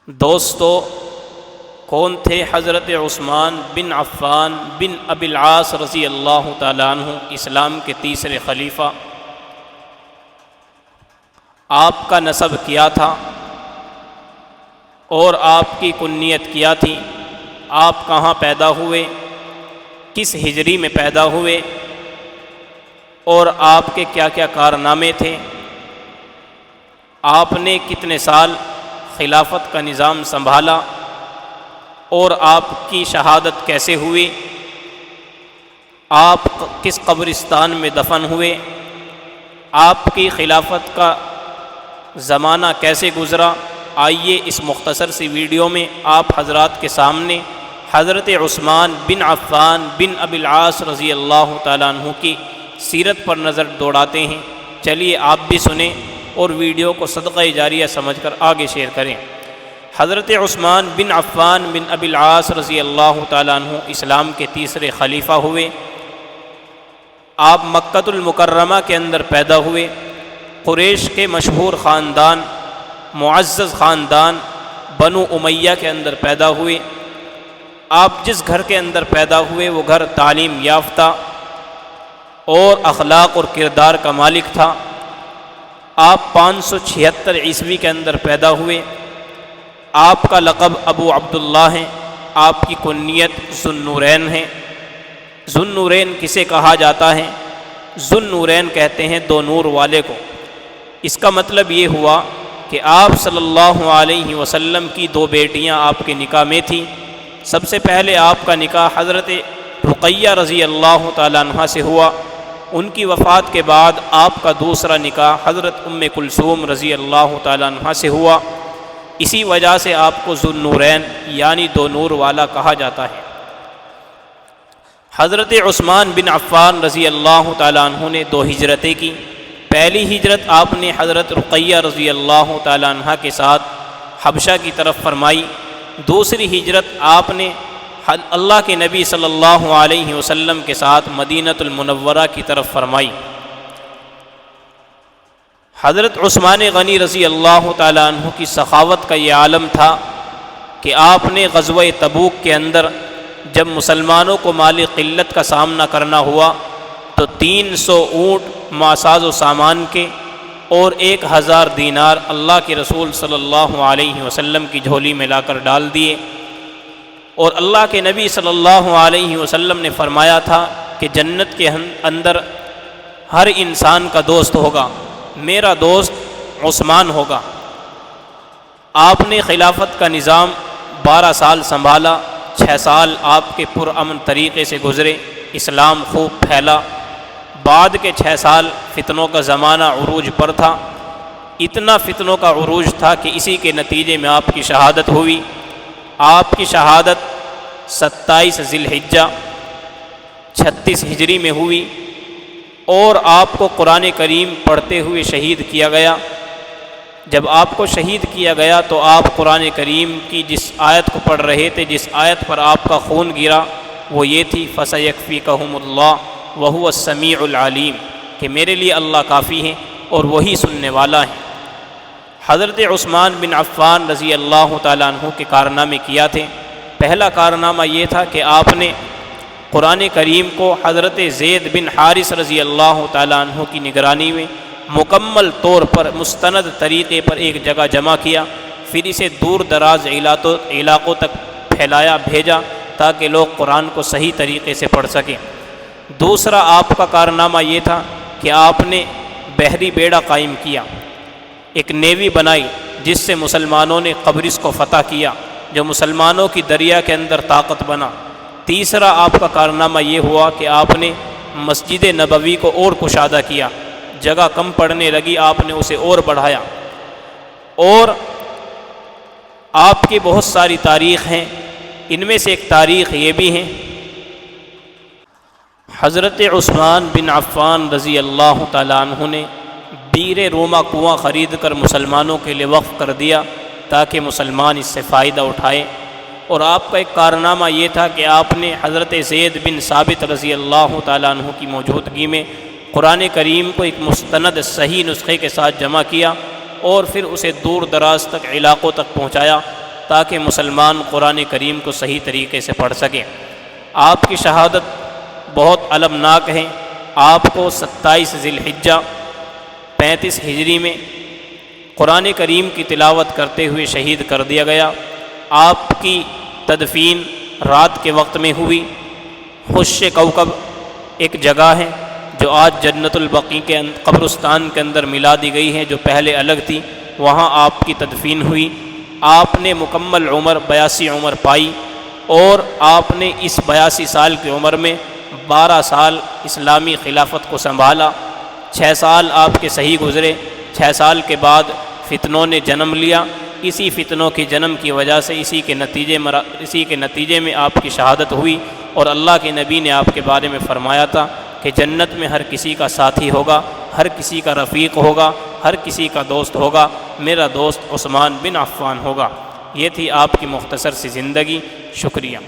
دوستو، کون تھے حضرت عثمان بن عفان بن ابی العاص رضی اللہ تعالیٰ عنہ، اسلام کے تیسرے خلیفہ؟ آپ کا نسب کیا تھا اور آپ کی کنیت کیا تھی؟ آپ کہاں پیدا ہوئے؟ کس ہجری میں پیدا ہوئے؟ اور آپ کے کیا کیا کارنامے تھے؟ آپ نے کتنے سال خلافت کا نظام سنبھالا اور آپ کی شہادت کیسے ہوئی؟ آپ کس قبرستان میں دفن ہوئے؟ آپ کی خلافت کا زمانہ کیسے گزرا؟ آئیے اس مختصر سی ویڈیو میں آپ حضرات کے سامنے حضرت عثمان بن عفان بن ابی العاص رضی اللہ تعالیٰ عنہ کی سیرت پر نظر دوڑاتے ہیں۔ چلیے آپ بھی سنیں اور ویڈیو کو صدقہ جاریہ سمجھ کر آگے شیئر کریں۔ حضرت عثمان بن عفان بن ابی العاص رضی اللہ تعالیٰ عنہ اسلام کے تیسرے خلیفہ ہوئے۔ آپ مکۃ المکرمہ کے اندر پیدا ہوئے۔ قریش کے مشہور خاندان، معزز خاندان بنو امیہ کے اندر پیدا ہوئے۔ آپ جس گھر کے اندر پیدا ہوئے وہ گھر تعلیم یافتہ اور اخلاق اور کردار کا مالک تھا۔ آپ 576 عیسوی کے اندر پیدا ہوئے۔ آپ کا لقب ابو عبداللہ ہے۔ آپ کی کنیت ذو النورین ہے۔ ذو النورین کسے کہا جاتا ہے؟ ذو النورین کہتے ہیں دو نور والے کو۔ اس کا مطلب یہ ہوا کہ آپ صلی اللہ علیہ وسلم کی دو بیٹیاں آپ کے نکاح میں تھیں۔ سب سے پہلے آپ کا نکاح حضرت رقیہ رضی اللہ تعالیٰ عنہ سے ہوا۔ ان کی وفات کے بعد آپ کا دوسرا نکاح حضرت ام کلثوم رضی اللہ تعالیٰ عنہ سے ہوا۔ اسی وجہ سے آپ کو ذو النورین یعنی دو نور والا کہا جاتا ہے۔ حضرت عثمان بن عفان رضی اللہ تعالیٰ عنہ نے دو ہجرتیں کی۔ پہلی ہجرت آپ نے حضرت رقیہ رضی اللہ تعالیٰ عنہ کے ساتھ حبشہ کی طرف فرمائی۔ دوسری ہجرت آپ نے اللہ کے نبی صلی اللہ علیہ وسلم کے ساتھ مدینۃ المنورہ کی طرف فرمائی۔ حضرت عثمان غنی رضی اللہ تعالیٰ عنہ کی سخاوت کا یہ عالم تھا کہ آپ نے غزوہ تبوک کے اندر جب مسلمانوں کو مالی قلت کا سامنا کرنا ہوا تو 300 اونٹ ماساز و سامان کے اور 1000 دینار اللہ کے رسول صلی اللہ علیہ وسلم کی جھولی میں لا کر ڈال دیے۔ اور اللہ کے نبی صلی اللہ علیہ وسلم نے فرمایا تھا کہ جنت کے اندر ہر انسان کا دوست ہوگا، میرا دوست عثمان ہوگا۔ آپ نے خلافت کا نظام 12 سال سنبھالا۔ 6 سال آپ کے پرامن طریقے سے گزرے، اسلام خوب پھیلا۔ بعد کے 6 سال فتنوں کا زمانہ عروج پر تھا۔ اتنا فتنوں کا عروج تھا کہ اسی کے نتیجے میں آپ کی شہادت ہوئی۔ آپ کی شہادت 27 ذی الحجہ 36 ہجری میں ہوئی اور آپ کو قرآن کریم پڑھتے ہوئے شہید کیا گیا۔ جب آپ کو شہید کیا گیا تو آپ قرآن کریم کی جس آیت کو پڑھ رہے تھے، جس آیت پر آپ کا خون گرا، وہ یہ تھی فَسَيَكْفِيكَهُمُ اللَّهُ وَهُوَ السَّمِيعُ الْعَلِيمُ، کہ میرے لیے اللہ کافی ہیں اور وہی سننے والا ہے۔ حضرت عثمان بن عفان رضی اللہ تعالیٰ عنہ کے کارنامے کیا تھے۔ پہلا کارنامہ یہ تھا کہ آپ نے قرآن کریم کو حضرت زید بن حارث رضی اللہ تعالیٰ عنہ کی نگرانی میں مکمل طور پر مستند طریقے پر ایک جگہ جمع کیا، پھر اسے دور دراز علاقوں تک پھیلایا، بھیجا تاکہ لوگ قرآن کو صحیح طریقے سے پڑھ سکیں۔ دوسرا آپ کا کارنامہ یہ تھا کہ آپ نے بحری بیڑا قائم کیا، ایک نیوی بنائی جس سے مسلمانوں نے قبرص کو فتح کیا، جو مسلمانوں کی دریا کے اندر طاقت بنا۔ تیسرا آپ کا کارنامہ یہ ہوا کہ آپ نے مسجد نبوی کو اور کشادہ کیا، جگہ کم پڑنے لگی، آپ نے اسے اور بڑھایا۔ اور آپ کی بہت ساری تاریخ ہیں، ان میں سے ایک تاریخ یہ بھی ہے، حضرت عثمان بن عفان رضی اللہ تعالیٰ عنہ نے بیر روما کنواں خرید کر مسلمانوں کے لیے وقف کر دیا تاکہ مسلمان اس سے فائدہ اٹھائیں۔ اور آپ کا ایک کارنامہ یہ تھا کہ آپ نے حضرت زید بن ثابت رضی اللہ تعالیٰ عنہ کی موجودگی میں قرآن کریم کو ایک مستند صحیح نسخے کے ساتھ جمع کیا اور پھر اسے دور دراز تک علاقوں تک پہنچایا تاکہ مسلمان قرآن کریم کو صحیح طریقے سے پڑھ سکیں۔ آپ کی شہادت بہت المناک ہے۔ آپ کو 27 ذی الحجہ 35 ہجری میں قرآن کریم کی تلاوت کرتے ہوئے شہید کر دیا گیا۔ آپ کی تدفین رات کے وقت میں ہوئی۔ خش کوکب ایک جگہ ہے جو آج جنت البقیع کے قبرستان کے اندر ملا دی گئی ہے، جو پہلے الگ تھی، وہاں آپ کی تدفین ہوئی۔ آپ نے مکمل عمر 82 عمر پائی، اور آپ نے اس 82 سال کی عمر میں 12 سال اسلامی خلافت کو سنبھالا۔ 6 سال آپ کے صحیح گزرے، 6 سال کے بعد فتنوں نے جنم لیا۔ اسی فتنوں کے جنم کی وجہ سے اسی کے نتیجے میں آپ کی شہادت ہوئی، اور اللہ کے نبی نے آپ کے بارے میں فرمایا تھا کہ جنت میں ہر کسی کا ساتھی ہوگا، ہر کسی کا رفیق ہوگا، ہر کسی کا دوست ہوگا، میرا دوست عثمان بن عفان ہوگا۔ یہ تھی آپ کی مختصر سی زندگی۔ شکریہ۔